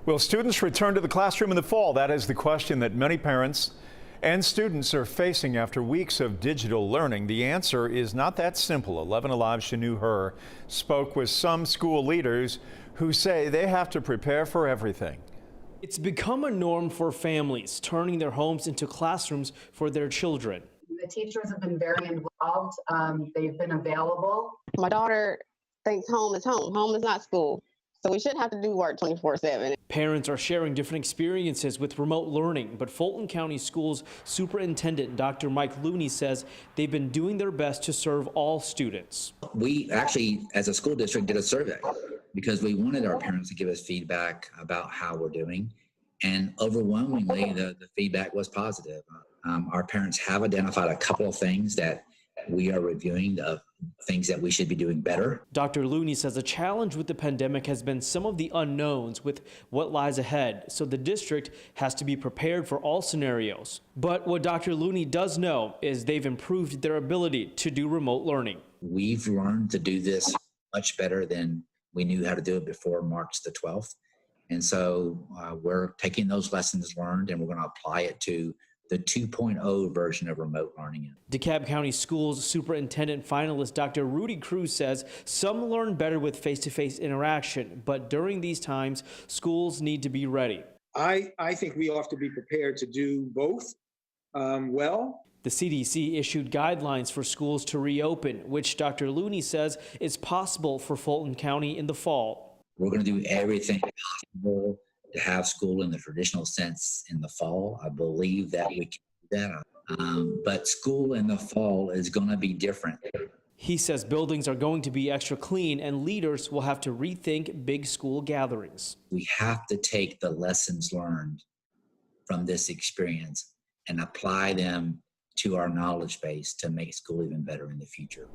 Will students return to the classroom in the fall? That is the question that many parents and students are facing after weeks of digital learning. The answer is not that simple. 11 Alive's Shanu Her spoke with some school leaders who say they have to prepare for everything. It's become a norm for families, turning their homes into classrooms for their children. The teachers have been very involved. They've been available. My daughter thinks home is home. Home is not school. So we shouldn't have to do work 24/7. Parents are sharing different experiences with remote learning, but Fulton County Schools Superintendent Dr. Mike Looney says they've been doing their best to serve all students. We actually, as a school district, did a survey because we wanted our parents to give us feedback about how we're doing. And overwhelmingly, the feedback was positive. Our parents have identified a couple of things that we are reviewing, of things that we should be doing better. Dr. Looney says a challenge with the pandemic has been some of the unknowns with what lies ahead, so the district has to be prepared for all scenarios. But what Dr. Looney does know is they've improved their ability to do remote learning. We've learned to do this much better than we knew how to do it before March the 12th. And so we're taking those lessons learned and we're going to apply it to the 2.0 version of remote learning. DeKalb County Schools Superintendent finalist Dr. Rudy Cruz says some learn better with face-to-face interaction, but during these times, schools need to be ready. I think we have to be prepared to do both well. The CDC issued guidelines for schools to reopen, which Dr. Looney says is possible for Fulton County in the fall. We're going to do everything possible to have school in the traditional sense in the fall. I believe that we can do that. But school in the fall is going to be different. He says buildings are going to be extra clean and leaders will have to rethink big school gatherings. We have to take the lessons learned from this experience and apply them to our knowledge base to make school even better in the future.